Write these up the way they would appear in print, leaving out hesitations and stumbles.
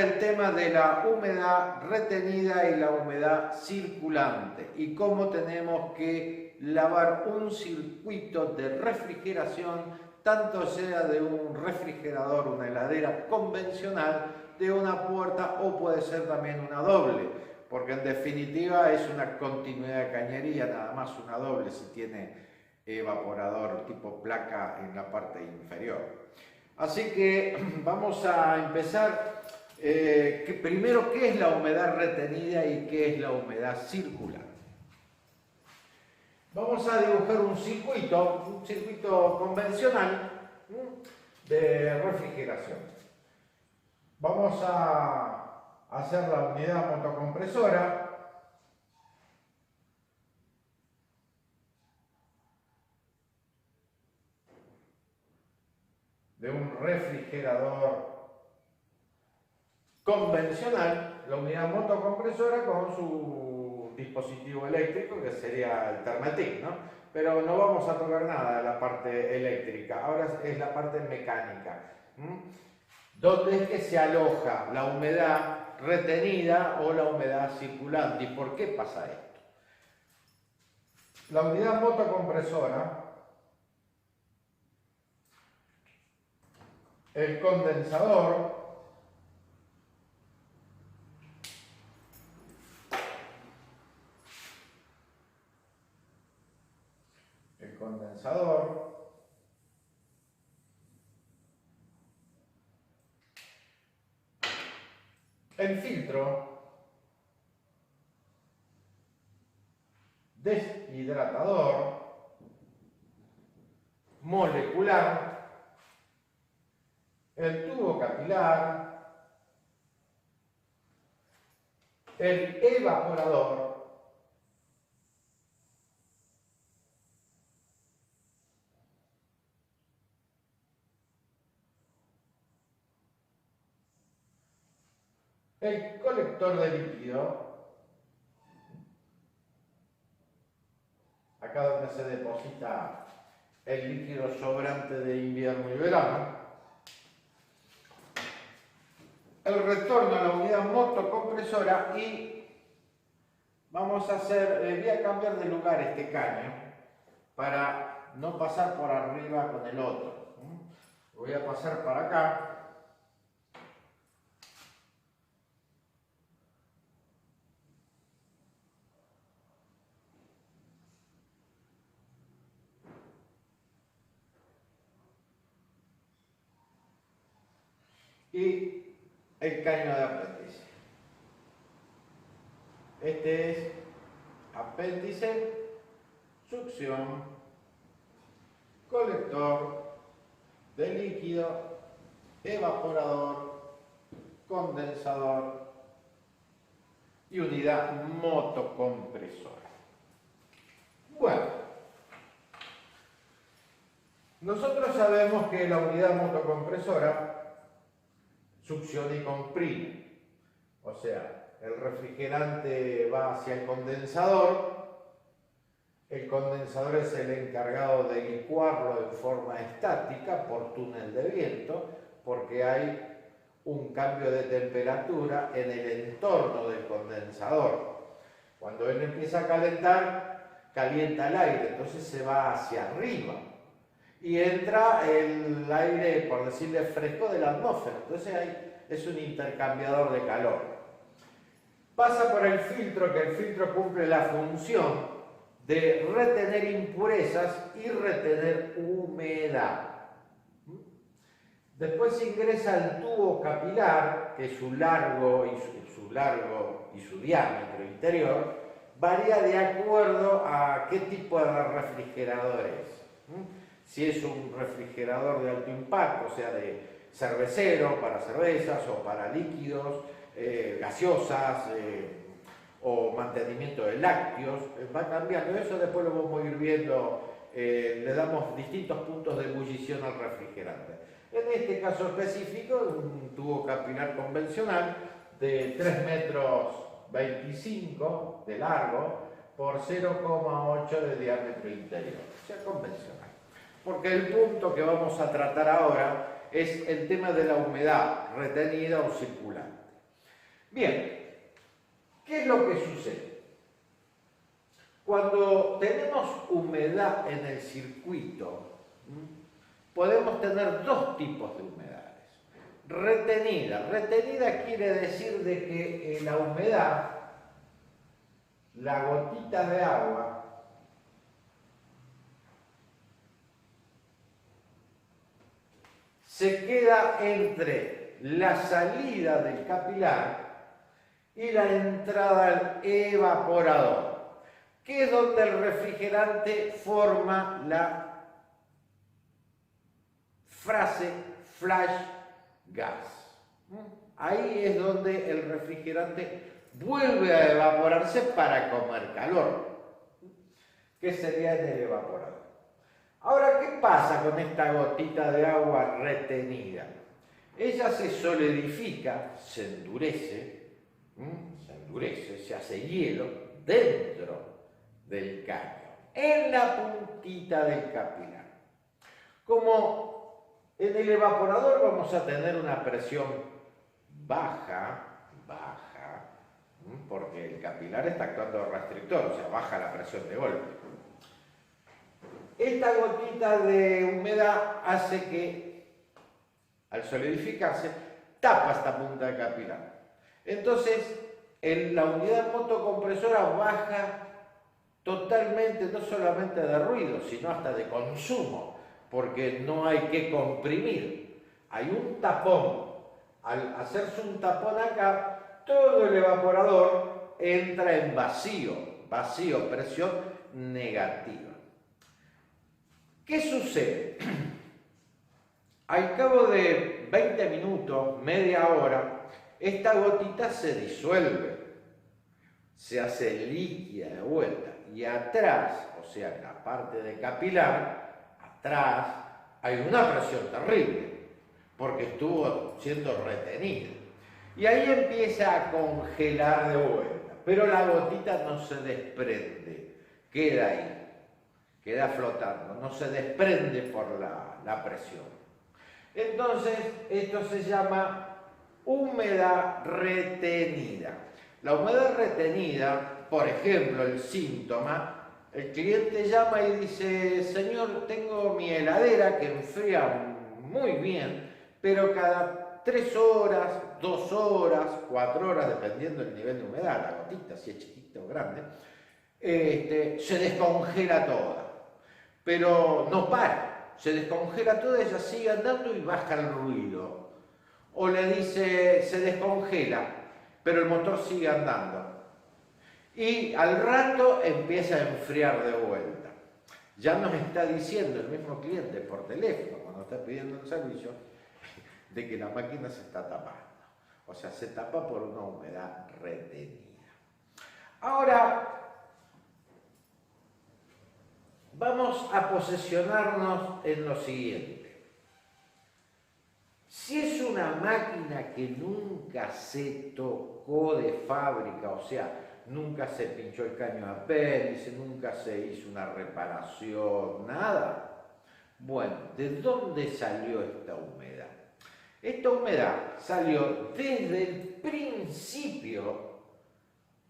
el tema de la humedad retenida y la humedad circulante y cómo tenemos que lavar un circuito de refrigeración, tanto sea de un refrigerador, una heladera convencional, de una puerta o puede ser también una doble, porque en definitiva es una continuidad de cañería, nada más una doble si tiene evaporador tipo placa en la parte inferior. Así que vamos a empezar. Primero, ¿qué es la humedad retenida y qué es la humedad circular? Vamos a dibujar un circuito convencional de refrigeración. Vamos a hacer la unidad motocompresora. De un refrigerador convencional, la unidad motocompresora con su dispositivo eléctrico, que sería el Thermaltake, ¿no? Pero no vamos a tocar nada de la parte eléctrica, ahora es la parte mecánica. ¿Dónde es que se aloja la humedad retenida o la humedad circulante? ¿Y por qué pasa esto? La unidad motocompresora, el condensador, el filtro, deshidratador, molecular, el tubo capilar, el evaporador, el colector de líquido, acá donde se deposita el líquido sobrante de invierno y verano, el retorno a la unidad motocompresora y vamos a hacer, voy a cambiar de lugar este caño para no pasar por arriba con el otro. Voy a pasar para acá. Y el caño de apéndice. Este es apéndice, succión, colector de líquido, evaporador, condensador y unidad motocompresora. Bueno, nosotros sabemos que la unidad motocompresora succiona y comprime, o sea, el refrigerante va hacia el condensador es el encargado de licuarlo en forma estática por túnel de viento, porque hay un cambio de temperatura en el entorno del condensador. Cuando él empieza a calentar, calienta el aire, entonces se va hacia arriba. Y entra el aire, por decirle fresco, de la atmósfera. Entonces es un intercambiador de calor. Pasa por el filtro, que el filtro cumple la función de retener impurezas y retener humedad. Después se ingresa al tubo capilar, que su largo y su diámetro interior varía de acuerdo a qué tipo de refrigerador es. Si es un refrigerador de alto impacto, o sea, de cervecero para cervezas o para líquidos, gaseosas o mantenimiento de lácteos, va cambiando eso, después lo vamos a ir viendo, le damos distintos puntos de ebullición al refrigerante. En este caso específico, un tubo capilar convencional de 3,25 metros de largo por 0,8 de diámetro interior, o sea, convencional. Porque el punto que vamos a tratar ahora es el tema de la humedad retenida o circulante. Bien, ¿qué es lo que sucede? Cuando tenemos humedad en el circuito, podemos tener dos tipos de humedades. Retenida. Retenida quiere decir de que la humedad, la gotita de agua, se queda entre la salida del capilar y la entrada al evaporador, que es donde el refrigerante forma la frase flash gas. Ahí es donde el refrigerante vuelve a evaporarse para comer calor, que sería en el evaporador. Ahora, ¿qué pasa con esta gotita de agua retenida? Ella se solidifica, se endurece, se hace hielo dentro del caño, en la puntita del capilar. Como en el evaporador vamos a tener una presión baja, porque el capilar está actuando restrictor, o sea, baja la presión de golpe. Esta gotita de humedad hace que, al solidificarse, tapa esta punta del capilar. Entonces, la unidad motocompresora baja totalmente, no solamente de ruido, sino hasta de consumo, porque no hay que comprimir. Hay un tapón. Al hacerse un tapón acá, todo el evaporador entra en vacío, presión negativa. ¿Qué sucede? Al cabo de 20 minutos, media hora, esta gotita se disuelve, se hace líquida de vuelta y atrás, o sea, en la parte de capilar, atrás hay una presión terrible porque estuvo siendo retenida y ahí empieza a congelar de vuelta, pero la gotita no se desprende, queda ahí. Queda flotando, no se desprende por la presión. Entonces, esto se llama humedad retenida. La humedad retenida, por ejemplo, el síntoma, el cliente llama y dice, señor, tengo mi heladera que enfría muy bien, pero cada 3 horas, 2 horas, 4 horas, dependiendo del nivel de humedad, la gotita, si es chiquita o grande, se descongela toda. Pero no para, se descongela toda, ella sigue andando y baja el ruido. O le dice, se descongela, pero el motor sigue andando. Y al rato empieza a enfriar de vuelta. Ya nos está diciendo el mismo cliente por teléfono, cuando está pidiendo el servicio, de que la máquina se está tapando. O sea, se tapa por una humedad retenida. Ahora, vamos a posicionarnos en lo siguiente. Si es una máquina que nunca se tocó de fábrica, o sea, nunca se pinchó el caño de apéndice, nunca se hizo una reparación, nada. Bueno, ¿de dónde salió esta humedad? Esta humedad salió desde el principio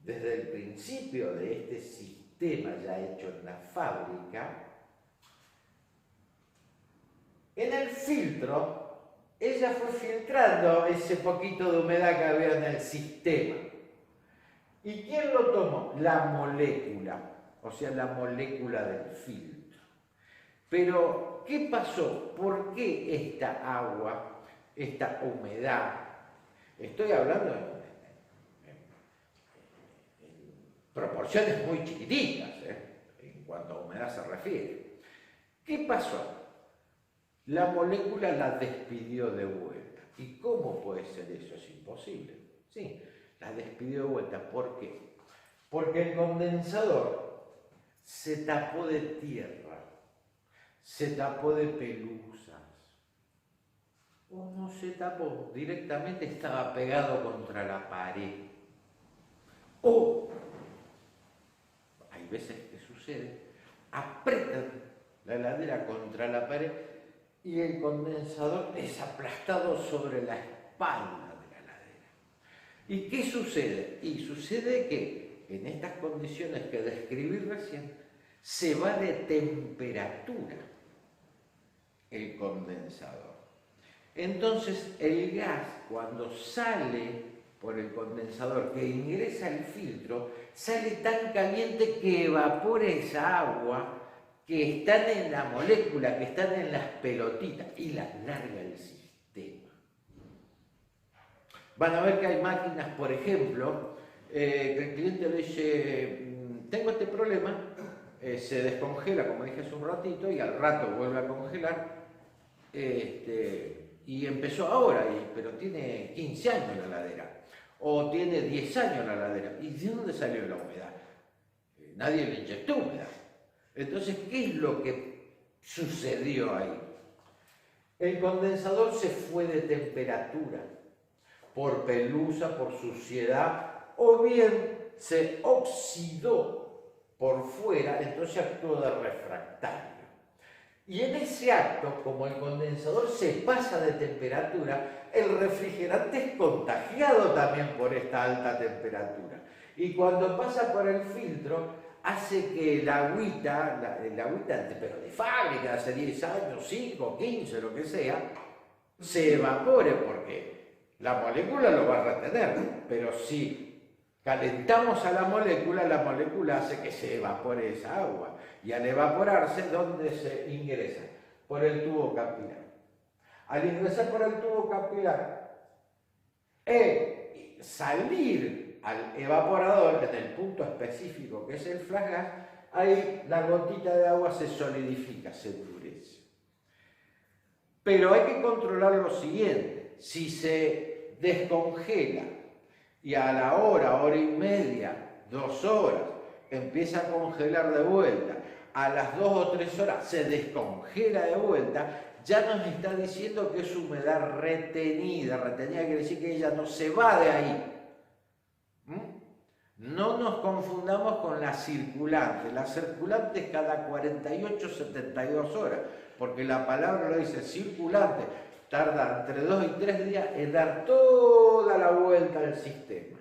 de este sistema ya hecho en la fábrica. En el filtro, ella fue filtrando ese poquito de humedad que había en el sistema. ¿Y quién lo tomó? La molécula, o sea, la molécula del filtro. Pero, ¿qué pasó? ¿Por qué esta agua, esta humedad? Estoy hablando en proporciones muy chiquititas, en cuanto a humedad se refiere. ¿Qué pasó? La molécula la despidió de vuelta. ¿Y cómo puede ser eso? Es imposible. Sí, la despidió de vuelta. ¿Por qué? Porque el condensador se tapó de tierra, se tapó de pelusas. O no se tapó, directamente estaba pegado contra la pared. O, hay veces que sucede, apretan la heladera contra la pared y el condensador es aplastado sobre la espalda de la heladera. ¿Y qué sucede? Y sucede que en estas condiciones que describí recién, se va de temperatura el condensador. Entonces el gas, cuando sale por el condensador, que ingresa al filtro, sale tan caliente que evapora esa agua que están en la molécula, que están en las pelotitas, y las larga el sistema. Van a ver que hay máquinas, por ejemplo, que el cliente le dice, tengo este problema, se descongela, como dije hace un ratito, y al rato vuelve a congelar, y empezó ahora, pero tiene 15 años la heladera, o tiene 10 años la heladera. ¿Y de dónde salió la humedad? Nadie le inyectó humedad. Entonces, ¿qué es lo que sucedió ahí? El condensador se fue de temperatura, por pelusa, por suciedad, o bien se oxidó por fuera, entonces actuó de refractario. Y en ese acto, como el condensador se pasa de temperatura, el refrigerante es contagiado también por esta alta temperatura. Y cuando pasa por el filtro, hace que la agüita, pero de fábrica, hace 10 años, 5, 15, lo que sea, se evapore, porque la molécula lo va a retener, pero si calentamos a la molécula hace que se evapore esa agua. Y al evaporarse, ¿dónde se ingresa? Por el tubo capilar. Al ingresar por el tubo capilar, salir al evaporador, en el punto específico que es el flash gas, ahí la gotita de agua se solidifica, se endurece. Pero hay que controlar lo siguiente: si se descongela y a la hora y media, 2 horas, empieza a congelar de vuelta, a las 2 o 3 horas se descongela de vuelta, ya nos está diciendo que es humedad retenida. Retenida quiere decir que ella no se va de ahí. No nos confundamos con la circulante. La circulante es cada 48, 72 horas, porque la palabra lo dice circulante. Tarda entre 2 y 3 días en dar toda la vuelta al sistema.